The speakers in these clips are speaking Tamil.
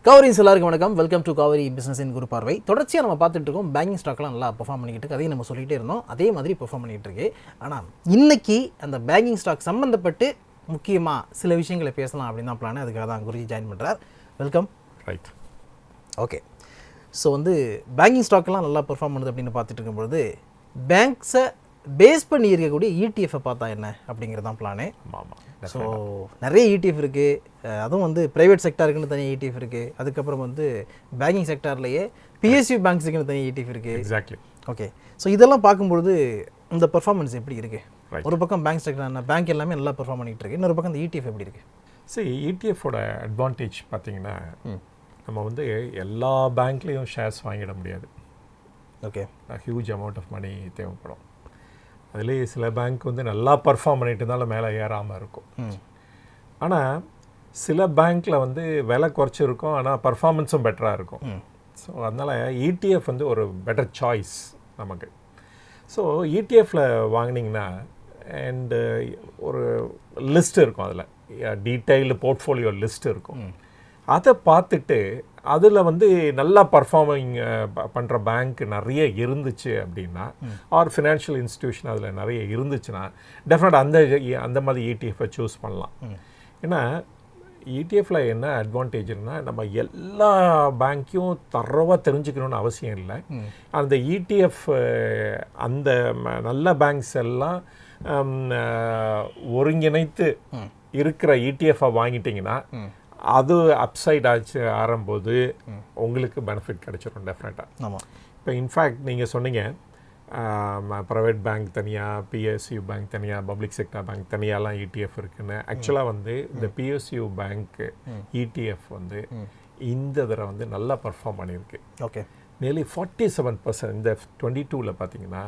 கவரிஸ் எல்லாருக்கும் வணக்கம். வெல்கம் டு கவரி பிஸ்னஸ் இன் குரு பார்வை. தொடர்ச்சியாக நம்ம பார்த்துட்டு இருக்கோம். பேங்கிங் ஸ்டாக்லாம் நல்லா பெர்ஃபார்ம் பண்ணிக்கிட்டு இருக்கு. அதையும் நம்ம சொல்லிகிட்டே இருந்தோம். அதே மாதிரி பெர்ஃபார்ம் பண்ணிகிட்டு இருக்கு. ஆனால் இன்னைக்கு அந்த பேங்கிங் ஸ்டாக் சம்மந்தப்பட்டு முக்கியமாக சில விஷயங்களை பேசலாம் அப்படின்னு தான் பிளான். அதுக்காக தான் குருஜி ஜாயின் பண்ணுறார். Welcome. Right. Okay. So banking ஸ்டாக்லாம் நல்லா பெர்ஃபார்ம் பண்ணுது அப்படின்னு பார்த்துட்டு இருக்கும்பொழுது பேங்க்ஸை பேஸ் பண்ணி இருக்கக்கூடிய இடிஎஃப்பை பார்த்தா என்ன அப்படிங்கிறது தான் பிளானே. ஆமாம். ஸோ நிறைய இடிஎஃப் இருக்குது. அதுவும் ப்ரைவேட் செக்டாருக்குன்னு தனியாக இடிஎஃப் இருக்குது. அதுக்கப்புறம் பேங்கிங் செக்டார்லேயே பிஎஸ்யூ பேங்க்ஸுக்குன்னு தனியாக இடிஎஃப் இருக்குது. எக்ஸாக்ட்லி. ஓகே. ஸோ இதெல்லாம் பார்க்கும்பொழுது இந்த பெர்ஃபார்மன்ஸ் எப்படி இருக்குது? ஒரு பக்கம் பேங்க் செக்டார் பேங்க் எல்லாமே நல்லா பெர்ஃபார்ம் பண்ணிகிட்டு இருக்கு. இன்னொரு பக்கம் இந்த இடிஎஃப் எப்படி இருக்குது? சரி, இடிஎஃபோட அட்வான்டேஜ் பார்த்தீங்கன்னா நம்ம எல்லா பேங்க்லேயும் ஷேர்ஸ் வாங்கிட முடியாது. Okay. Huge amount of money தேவைப்படும். அதுலேயே சில பேங்க் நல்லா பர்ஃபார்ம் பண்ணிட்டு இருந்தாலும் மேலே ஏறாமல் இருக்கும். ஆனால் சில பேங்க்கில் விலை குறைச்சிருக்கும், ஆனால் பர்ஃபார்மன்ஸும் பெட்டராக இருக்கும். ஸோ அதனால் இடிஎஃப் ஒரு பெட்டர் சாய்ஸ் நமக்கு. ஸோ இடிஎஃப்பில் வாங்கினீங்கன்னா அண்டு ஒரு லிஸ்ட் இருக்கும், அதில் டீட்டெயில்டு போர்ட்ஃபோலியோ லிஸ்ட் இருக்கும். அதை பார்த்துட்டு அதில் நல்லா பர்ஃபார்மிங் பண்ணுற பேங்க் நிறைய இருந்துச்சு அப்படின்னா, ஆர் ஃபினான்ஷியல் இன்ஸ்டிடியூஷன் அதில் நிறைய இருந்துச்சுன்னா டெஃபினட்டாக அந்த மாதிரி இடிஎஃப்பை சூஸ் பண்ணலாம். ஏன்னா இடிஎஃப்பில் என்ன அட்வான்டேஜ்னா, நம்ம எல்லா பேங்க்கையும் தரவாக தெரிஞ்சுக்கணுன்னு அவசியம் இல்லை. அந்த இடிஎஃப் அந்த நல்ல பேங்க்ஸ் எல்லாம் ஒருங்கிணைத்து இருக்கிற இடிஎஃப்பை வாங்கிட்டிங்கன்னா அது அப்சைட் ஆச்சு ஆரம்போது உங்களுக்கு பெனிஃபிட் கிடைச்சிடும் டெஃபினட்டாக. ஆமாம். இப்போ இன்ஃபேக்ட் நீங்கள் சொன்னீங்க ப்ரைவேட் பேங்க் தனியாக, பிஎஸ்யூ பேங்க் தனியாக, பப்ளிக் செக்டர் பேங்க் தனியாலாம் இடிஎஃப் இருக்குன்னு. ஆக்சுவலாக இந்த பிஎஸ்யூ பேங்க் இடிஎஃப் இந்த தடவை நல்லா பர்ஃபார்ம் பண்ணியிருக்கு. ஓகே. நியர்லி 47%. இந்த 22ல் பார்த்தீங்கன்னா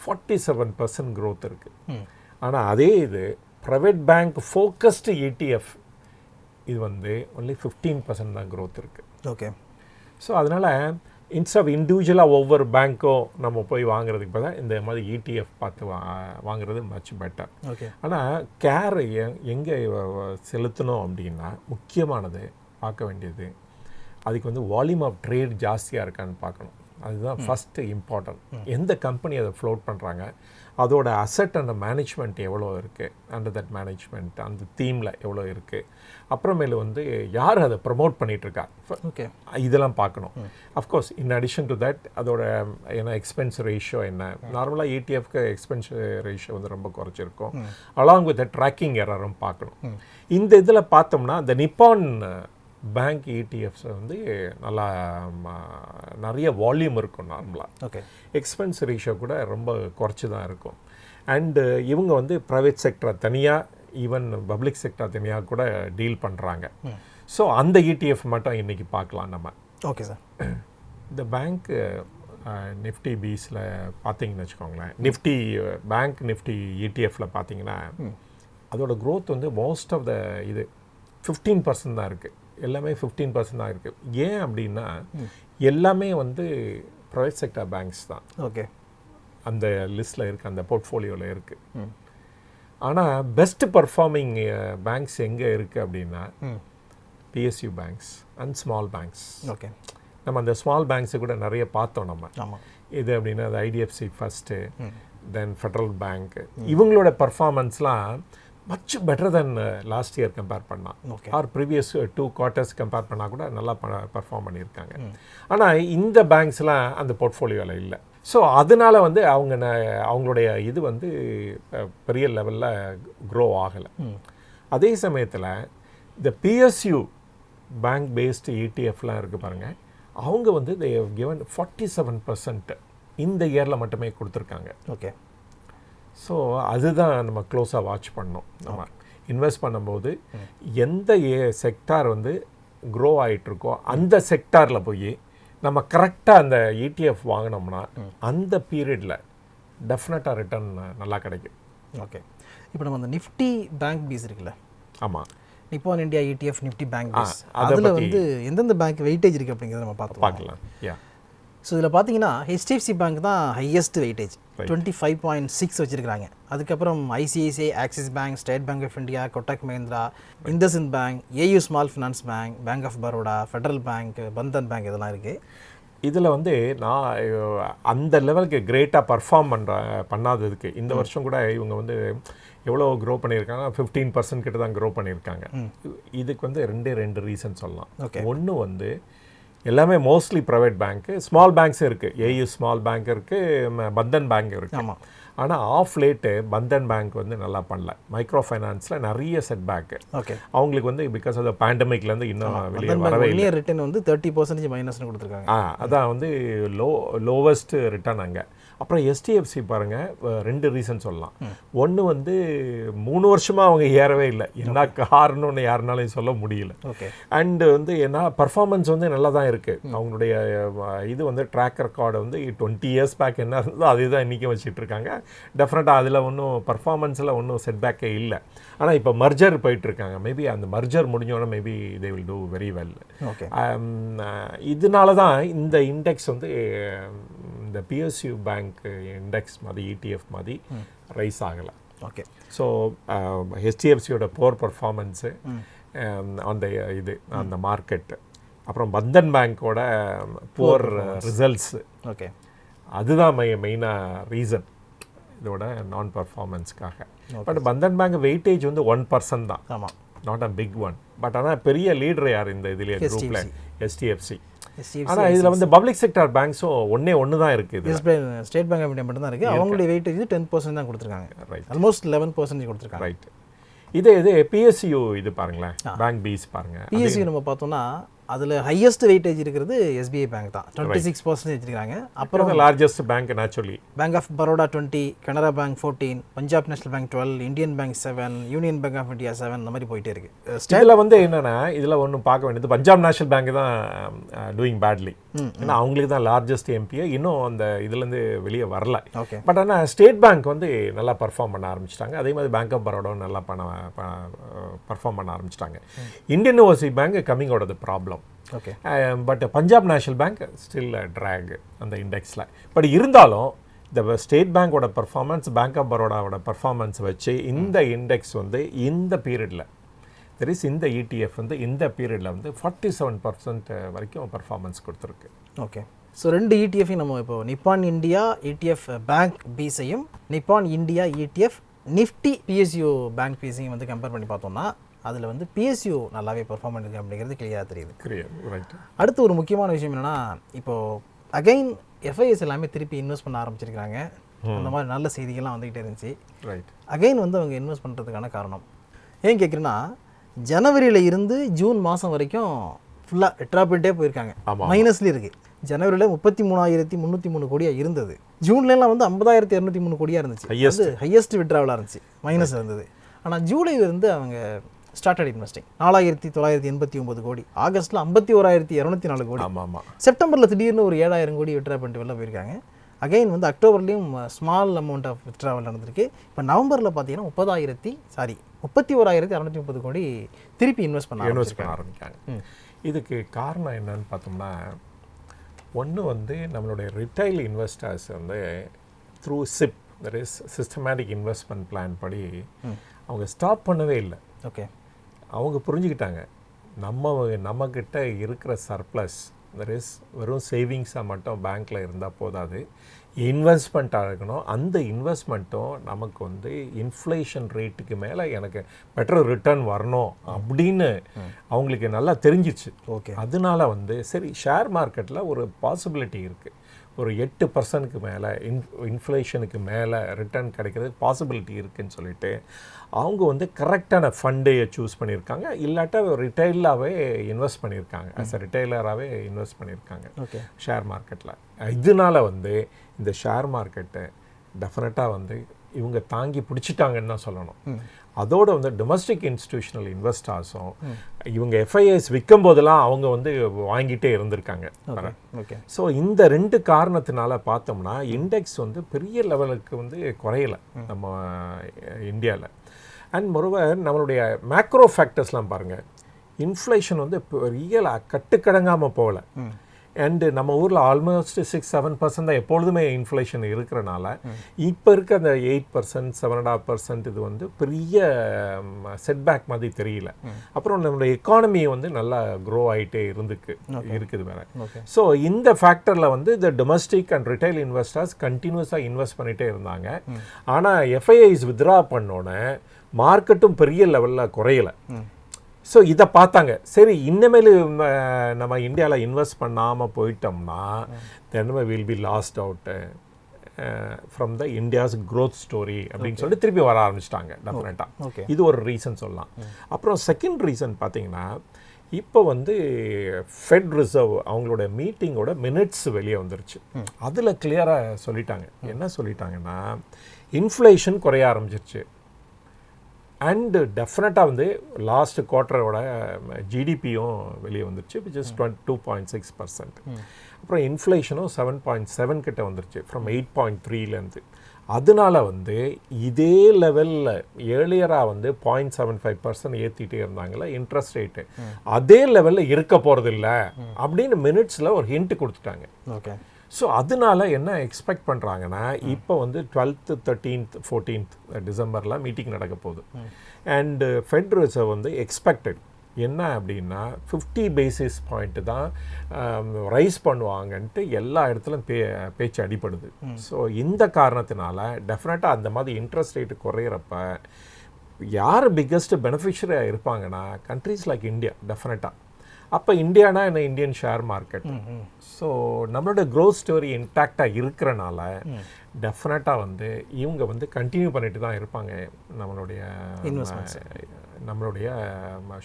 47% க்ரோத் இருக்குது. ஆனால் அதே இது ப்ரைவேட் பேங்க் ஃபோக்கஸ்டு இடிஎஃப் இது ஒன்லி 15% தான் க்ரோத் இருக்குது. ஓகே. ஸோ அதனால் இன்ஸ்ட் ஆஃப் இண்டிவிஜுவலாக ஒவ்வொரு பேங்க்கும் நம்ம போய் வாங்குறதுக்கு பார்த்தா இந்த மாதிரி இடிஎஃப் பார்த்து வாங்குறது மச் பெட்டர். ஓகே. ஆனால் கேர் எங்கே செலுத்தணும் அப்படின்னா, முக்கியமானது பார்க்க வேண்டியது அதுக்கு வால்யூம் ஆஃப் ட்ரேட் ஜாஸ்தியாக இருக்கான்னு பார்க்கணும். அதுதான் ஃபஸ்ட்டு இம்பார்ட்டன்ட். எந்த கம்பெனி அதை ஃப்ளோட் பண்ணுறாங்க, அதோட அசட் அண்ட் மேனேஜ்மெண்ட் எவ்வளோ இருக்குது, அண்டர் தட் மேனேஜ்மெண்ட் அந்த தீமில் எவ்வளோ இருக்குது, அப்புறமேலு யார் அதை ப்ரமோட் பண்ணிகிட்ருக்கா, ஓகே, இதெல்லாம் பார்க்கணும். Of course in addition to that அதோட எக்ஸ்பென்ஸ் ரேஷியோ என்ன. நார்மலாக இடிஎஃப்க்கு எக்ஸ்பென்ஸ் ரேஷியோ ரொம்ப குறைச்சிருக்கும். அலாங் வித் ட்ராக்கிங் எரரும் பார்க்கணும். இந்த இதில் பார்த்தோம்னா இந்த நிப்பான் பேங்க் இடிஎஃப்ஸ் நல்லா நிறைய வால்யூம் இருக்கும். நார்மலாக ஓகே, எக்ஸ்பென்ஸ் ரேஷியோ கூட ரொம்ப குறைச்சி தான் இருக்கும். அண்டு இவங்க ப்ரைவேட் செக்டர் தனியாக, ஈவன் பப்ளிக் செக்டர் தனியாக கூட டீல் பண்ணுறாங்க. ஸோ அந்த இடிஎஃப் மட்டும் இன்றைக்கி பார்க்கலாம் நம்ம. Okay sir. இந்த பேங்க்கு நிஃப்டி பீஸில் பார்த்தீங்கன்னு வச்சுக்கோங்களேன், நிஃப்டி பேங்க் நிஃப்டி இடிஎஃப்பில் பார்த்தீங்கன்னா அதோட க்ரோத் மோஸ்ட் ஆஃப் த 15% தான் இருக்குது. எல்லாமே 15% தான் இருக்குது. ஏன் அப்படின்னா எல்லாமே ப்ரைவேட் செக்டர் பேங்க்ஸ் தான். ஓகே. அந்த லிஸ்ட்டில் இருக்குது, அந்த போர்ட்ஃபோலியோவில் இருக்குது. ஆனால் பெஸ்ட் பர்ஃபார்மிங் பேங்க்ஸ் எங்கே இருக்குது அப்படின்னா PSU banks and small banks. Okay. நம்ம அந்த ஸ்மால் பேங்க்ஸை கூட நிறைய பார்த்தோம் நம்ம. ஆமாம். இது அப்படின்னா அது IDFC First, then Federal Bank. இவங்களோட பர்ஃபார்மன்ஸ்லாம் much better than last year compare பண்ணால், ஆர் ப்ரீவியஸ் 2 quarters கம்பேர் பண்ணால் கூட நல்லா பர்ஃபார்ம் பண்ணியிருக்காங்க. ஆனால் இந்த பேங்க்ஸ்லாம் அந்த போர்ட்ஃபோலியோவில் இல்லை. ஸோ அதனால் அவங்களுடைய இது பெரிய லெவலில் க்ரோ ஆகலை. அதே சமயத்தில் இந்த பிஎஸ்யூ பேங்க் பேஸ்டு இடிஎஃப்லாம் இருக்குது பாருங்கள், அவங்க they have given 47% இந்த இயரில் மட்டுமே கொடுத்துருக்காங்க. ஓகே. ஸோ அதுதான் நம்ம க்ளோஸாக வாட்ச் பண்ணோம். நம்ம இன்வெஸ்ட் பண்ணும்போது எந்த செக்டார் க்ரோ ஆகிட்டுருக்கோ அந்த செக்டாரில் போய் நம்ம கரெக்டாக அந்த இடிஎஃப் வாங்கினோம்னா அந்த பீரியடில் டெஃபினட்டாக ரிட்டர்ன் நல்லா கிடைக்கும். ஓகே. இப்போ நம்ம அந்த நிஃப்டி பேங்க் பீஸ் இருக்குல்ல, ஆமாம், நிப்பான் India ETF Nifty bank piece, அதில் எந்தெந்த பேங்க் வெயிட்டேஜ் இருக்குது அப்படிங்கிறத நம்ம பார்க்கலாம். யா. ஸோ இதில் பார்த்தீங்கன்னா HDFC பேங்க் தான் ஹையஸ்ட் வெயிட்டேஜ் 25.6 வச்சுருக்காங்க. அதுக்கப்புறம் ICICI, Axis Bank, State Bank of India, Kotak Mahindra, IndusInd Bank, AU small finance bank, Bank of Baroda, Federal Bank, Bandhan Bank இதெல்லாம் இருக்குது. இதில் வந்து நான் அந்த லெவலுக்கு கிரேட்டாக பர்ஃபார்ம் பண்ணாததுக்கு இந்த வருஷம் கூட இவங்க வந்து எவ்வளோ க்ரோ பண்ணியிருக்காங்க, 15% கிட்ட தான் க்ரோ பண்ணியிருக்காங்க. இதுக்கு வந்து ரெண்டு ரீசன் சொல்லலாம். ஒன்று வந்து எல்லாமே மோஸ்ட்லி ப்ரைவேட் பேங்க்கு, ஸ்மால் பேங்க்ஸும் இருக்குது. AU ஸ்மால் பேங்க் இருக்குது, பந்தன் பேங்க் இருக்குது. ஆமாம். ஆனால் ஆஃப் லேட்டு பந்தன் பேங்க் வந்து நல்லா பண்ணல. மைக்ரோ ஃபைனான்ஸில் நிறைய செட் பேக்கு. ஓகே. அவங்களுக்கு வந்து பிகாஸ் ஆஃப் த பேண்டமிக்லேருந்து இன்னும் வெளியே வரவே இல்லை. ரிட்டர்ன் வந்து 30% மைனஸ்னு கொடுத்துருக்காங்க. அதான் வந்து லோவஸ்ட் ரிட்டர்ன் அங்கே. அப்புறம் HDFC பாருங்கள், ரெண்டு ரீசன் சொல்லலாம். ஒன்று வந்து 3 வருஷமாக அவங்க ஏறவே இல்லை. என்ன காரணம்னு யாருனாலையும் சொல்ல முடியல. ஓகே. அண்டு வந்து ஏன்னா பர்ஃபார்மன்ஸ் வந்து நல்லா தான் இருக்குது. அவங்களுடைய இது வந்து ட்ராக் ரெக்கார்டு வந்து 20 இயர்ஸ் பேக் என்ன இருந்ததோ அதே தான் இன்றைக்கி வச்சுட்டு இருக்காங்க. டெஃபினட்டாக அதில் ஒன்றும் பர்ஃபார்மன்ஸில் ஒன்றும் செட்பேக்கே இல்லை. ஆனால் இப்போ மர்ஜர் போயிட்டுருக்காங்க. மேபி அந்த மர்ஜர் முடிஞ்சோன்னா maybe they will do very well. Okay. இதனால தான் இந்த இண்டெக்ஸ் வந்து இந்த PSU பேங்க் இண்டெக்ஸ் மாதிரி ETF மாதிரி ரைஸ் ஆகலை. ஓகே. ஸோ HDFCயோட போர் பர்ஃபார்மன்ஸு, அந்த இது அந்த மார்க்கெட்டு, அப்புறம் பந்தன் பேங்க்கோட போர் ரிசல்ட்ஸு, ஓகே, அதுதான் மெயினாக ரீசன் இதோட நான் பர்ஃபார்மன்ஸ்க்காக. பட் பந்தன் பேங்க் வெயிட்டேஜ் வந்து 1% தான். ஆமாம், not a big one. But ஆனால் பெரிய லீடர் யார் இந்த இதுலேயே குரூப்பில்? HDFC. ஆனால் இதில் வந்து பப்ளிக் செக்டர் பேங்க்ஸும் ஒன்று தான் இருக்குது. ஸ்டேட் பேங்க் ஆஃப் இந்தியா மட்டும் தான் இருக்குது. அவங்களுடைய வெயிட்டேஜ் 10% தான் கொடுத்துருக்காங்க. ரைட். ஆல்மோஸ்ட் 11% கொடுத்துருக்காங்க. ரைட். இது PSU இது பாருங்களேன், பேங்க் பீஸ் பாருங்கள். PSU நம்ம பார்த்தோம்னா அதில் ஹையஸ்ட் வெயிட்டேஜ் இருக்கிறது SBI பேங்க் தான், 26% வச்சுருக்காங்க. அப்புறம் largest bank naturally bank of Baroda 20, Canara bank 14, Punjab national bank 12, Indian bank 7, union bank of India 7, இந்த மாதிரி போயிட்டே இருக்கு. இதில் வந்து என்னென்னா இதில் ஒன்று பார்க்க வேண்டியது, பஞ்சாப் நேஷனல் பேங்க் தான் டூயிங் பேட்லி. ஏன்னா அவங்களுக்கு தான் லார்ஜஸ்ட் எம்பிஏ, இன்னும் அந்த இதுலேருந்து வெளியே வரல. ஓகே. பட் ஆனால் ஸ்டேட் பேங்க் வந்து நல்லா பர்ஃபார்ம் பண்ண ஆரம்பிச்சிட்டாங்க. அதே மாதிரி பேங்க் ஆஃப் பரோடாவும் நல்லா பர்ஃபார்ம் பண்ண ஆரம்பிச்சிட்டாங்க. Indian Overseas Bank coming out of the problem. Okay. But Punjab national Bank still track அந்த இண்டெக்ஸில். பட் இருந்தாலும் இந்த ஸ்டேட் பேங்கோட பர்ஃபார்மன்ஸ், பேங்க் ஆஃப் பரோடாவோட பர்ஃபார்மன்ஸ் வச்சு இந்த இண்டெக்ஸ் வந்து இந்த பீரியடில் இந்த ETF வந்து இந்த பீரியடில் வந்து 47% வரைக்கும் பர்ஃபார்மன்ஸ் கொடுத்துருக்கு. ஓகே. ஸோ 2 ETF நம்ம இப்போ நிப்பான் இந்தியா ETF பேங்க் பீஸையும் Nippon India ETF Nifty PSU bank பீஸையும் வந்து கம்பேர் பண்ணி பார்த்தோம்னா அதில் வந்து PSU நல்லாவே பெர்ஃபார்ம் பண்ணிருக்கு அப்படிங்கிறது கிளியராக தெரியுது. ரைட். அடுத்து ஒரு முக்கியமான விஷயம் என்னென்னா, இப்போது அகைன் FIIs எல்லாமே திருப்பி இன்வெஸ்ட் பண்ண ஆரம்பிச்சிருக்காங்க. அந்த மாதிரி நல்ல செய்திகள்லாம் வந்துகிட்டே இருந்துச்சு. ரைட். அகைன் வந்து அவங்க இன்வெஸ்ட் பண்ணுறதுக்கான காரணம் ஏன் கேட்குறேன்னா, ஜனவரியில் இருந்து ஜூன் மாதம் வரைக்கும் ஃபுல்லாக ட்ராப்பிட்டே போயிருக்காங்க. மைனஸ்லேயும் இருக்குது. ஜனவரியில் 33,303 கோடியாக இருந்தது. ஜூன்லலாம் வந்து 50,203 கோடியாக இருந்துச்சு. ஹையஸ்ட் விட்ராவலாக இருந்துச்சு, மைனஸ் இருந்தது. ஆனால் ஜூலையிலிருந்து அவங்க ஸ்டார்டட் இன்வெஸ்டிங் 4,989 கோடி, ஆகஸ்ட்டில் 51,204 கோடி, செப்டம்பரில் திடீர்னு ஒரு 7,000 கோடி விட்ரா பண்ணிட்டு வெளில போயிருக்காங்க. அகைன் வந்து அக்டோபர்லேயும் ஸ்மால் அமௌண்ட் ஆஃப் விட்ராவல் நடந்திருக்கு. இப்போ நவம்பரில் பார்த்தீங்கன்னா 31,230 கோடி திருப்பி இன்வெஸ்ட் பண்ண ஆரம்பிக்காங்க. இதுக்கு காரணம் என்னன்னு பார்த்தோம்னா, ஒன்று வந்து நம்மளுடைய ரிட்டைல் இன்வெஸ்டர்ஸ் வந்து through SIP, that is systematic investment plan படி அவங்க ஸ்டாப் பண்ணவே இல்லை. ஓகே. அவங்க புரிஞ்சுக்கிட்டாங்க, நம்மக்கிட்ட இருக்கிற சர்ப்ளஸ், தட் இஸ் வெறும் சேவிங்ஸாக மட்டும் பேங்க்கில் இருந்தால் போதாது, இன்வெஸ்ட்மெண்ட்டாக இருக்கணும். அந்த இன்வெஸ்ட்மெண்ட்டும் நமக்கு வந்து இன்ஃப்ளேஷன் ரேட்டுக்கு மேலே எனக்கு பெட்டர் ரிட்டர்ன் வரணும் அப்படின்னு அவங்களுக்கு நல்லா தெரிஞ்சிச்சு. ஓகே. அதனால வந்து சரி, ஷேர் மார்க்கெட்டில் ஒரு பாசிபிலிட்டி இருக்குது, ஒரு 8% மேலே இன்ஃப்ளேஷனுக்கு மேலே ரிட்டர்ன் கிடைக்கிறதுக்கு பாசிபிலிட்டி இருக்குதுன்னு சொல்லிட்டு அவங்க வந்து கரெக்டான ஃபண்டையை சூஸ் பண்ணியிருக்காங்க. இல்லாட்டா ரிட்டைலாகவே இன்வெஸ்ட் பண்ணியிருக்காங்க, ஆஸ் அ ரிட்டைலராகவே இன்வெஸ்ட் பண்ணியிருக்காங்க ஷேர் மார்க்கெட்டில். இதனால வந்து இந்த ஷேர் மார்க்கெட்டை டெஃபினட்டாக வந்து இவங்க தாங்கி பிடிச்சிட்டாங்கன்னு தான் சொல்லணும். அதோடு வந்து டொமஸ்டிக் இன்ஸ்டிடியூஷனல் இன்வெஸ்டர்ஸும் இவங்க FIIs விற்கும் போதெல்லாம் அவங்க வந்து வாங்கிட்டே இருந்திருக்காங்க. ஓகே. ஸோ இந்த 2 காரணத்தினால பார்த்தோம்னா இண்டெக்ஸ் வந்து பெரிய லெவலுக்கு வந்து குறையலை நம்ம இந்தியாவில். அண்ட் மொரோவர் நம்மளுடைய மேக்ரோ ஃபேக்டர்ஸ்லாம் பாருங்கள், இன்ஃப்ளேஷன் வந்து பெரிய கட்டுக்கடங்காமல் போகலை. அண்டு நம்ம ஊரில் ஆல்மோஸ்ட் 6-7% தான் எப்பொழுதுமே இன்ஃப்ளேஷன் இருக்கிறனால இப்போ இருக்க அந்த 8%, 7.5% இது வந்து பெரிய செட்பேக் மாதிரி தெரியல. அப்புறம் நம்மளுடைய எக்கானமி வந்து நல்லா க்ரோ ஆகிட்டே இருக்குது வேற. ஸோ இந்த ஃபேக்டரில் வந்து இந்த டொமஸ்டிக் அண்ட் ரிட்டைல் இன்வெஸ்டர்ஸ் கண்டினியூஸாக இன்வெஸ்ட் பண்ணிகிட்டே இருந்தாங்க. ஆனால் எஃப்ஐஐஸ் வித்ரா பண்ணோன்னே மார்க்கெட்டும் பெரிய லெவலில் குறையல. ஸோ இதை பார்த்தாங்க, சரி இனிமேல் நம்ம இந்தியாவில் இன்வெஸ்ட் பண்ணாமல் போயிட்டோம்னா then will be last out from the India's growth story அப்படின்னு சொல்லி திருப்பி வர ஆரம்பிச்சிட்டாங்க டெஃபினட்டாக. இது ஒரு ரீசன் சொல்லலாம். அப்புறம் செகண்ட் ரீசன் பார்த்தீங்கன்னா இப்போ வந்து ஃபெட் ரிசர்வ் அவங்களோட மீட்டிங்கோட மினிட்ஸ் வெளியே வந்துருச்சு. அதில் கிளியராக சொல்லிட்டாங்க. என்ன சொல்லிட்டாங்கன்னா இன்ஃப்ளேஷன் குறைய ஆரம்பிச்சிருச்சு. அண்டு டெஃபினட்டாக வந்து லாஸ்ட் குவார்ட்டரோட ஜிடிபியும் வெளியே வந்துருச்சு, விச் இஸ் 2.6%. அப்புறம் இன்ஃப்ளேஷனும் 7.7 கிட்ட வந்துருச்சு ஃப்ரம் 8.3லேருந்து. அதனால வந்து இதே லெவலில் ஏர்லியராக வந்து 0.75% ஏற்றிட்டே இருந்தாங்களே இன்ட்ரெஸ்ட் ரேட்டு, அதே லெவலில் இருக்க போகிறதில்ல அப்படின்னு மினிட்ஸில் ஒரு ஹிண்ட் கொடுத்துட்டாங்க. ஓகே. ஸோ அதனால என்ன எக்ஸ்பெக்ட் பண்ணுறாங்கன்னா இப்போ வந்து 12th, 13th, 14th டிசம்பரில் மீட்டிங் நடக்க போகுது. அண்டு ஃபெட் ரிசர்வ் வந்து எக்ஸ்பெக்டட் என்ன அப்படின்னா 50 பேசிஸ் பாயிண்ட் தான் ரைஸ் பண்ணுவாங்கன்ட்டு எல்லா இடத்துலையும் பேச்சு அடிப்படுது. ஸோ இந்த காரணத்தினால டெஃபினட்டாக அந்த மாதிரி இன்ட்ரெஸ்ட் ரேட்டு குறையிறப்ப யார் பிக்கஸ்ட் பெனிஃபிஷரியாக இருப்பாங்கன்னா கண்ட்ரீஸ் லைக் இந்தியா டெஃபினட்டாக. அப்போ இந்தியானா என்ன, இந்தியன் ஷேர் மார்க்கெட். ஸோ நம்மளோட க்ரோத் ஸ்டோரி இன்டாக்டாக இருக்கிறனால டெஃபினட்டாக வந்து இவங்க வந்து கண்டினியூ பண்ணிட்டு தான் இருப்பாங்க நம்மளுடைய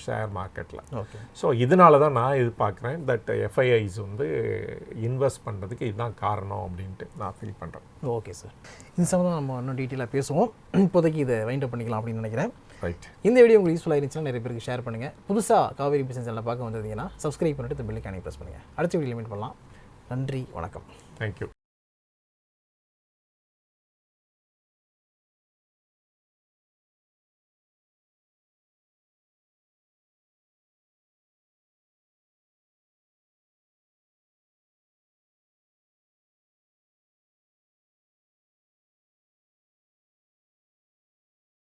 ஷேர் மார்க்கெட்டில். ஸோ இதனால தான் நான் எதிர்பார்க்குறேன் தட் எஃப்ஐஐஸ் வந்து இன்வெஸ்ட் பண்ணுறதுக்கு இதுதான் காரணம் அப்படின்ட்டு நான் ஃபீல் பண்ணுறேன். ஓகே சார், இந்த சம்மந்தம் நம்ம இன்னும் டீட்டெயிலாக பேசுவோம். இப்போதைக்கு இதை வைண்ட் அப் பண்ணிக்கலாம் அப்படின்னு நினைக்கிறேன். ரைட். இந்த வீடியோ உங்களுக்கு யூஸ்ஃபுல்லாக இருந்துச்சுன்னா நிறைய பேருக்கு ஷேர் பண்ணுங்கள். புதுசாக காவேரி பிசினஸ் சேனலை பார்க்க வந்ததுங்கன்னா சப்ஸ்கிரைப் பண்ணிட்டு இந்த பெல்லைக்கானே ப்ரெஸ் பண்ணுங்கள். அடுத்த வீடியோ மீட் பண்ணலாம். நன்றி, வணக்கம். தேங்க்யூ.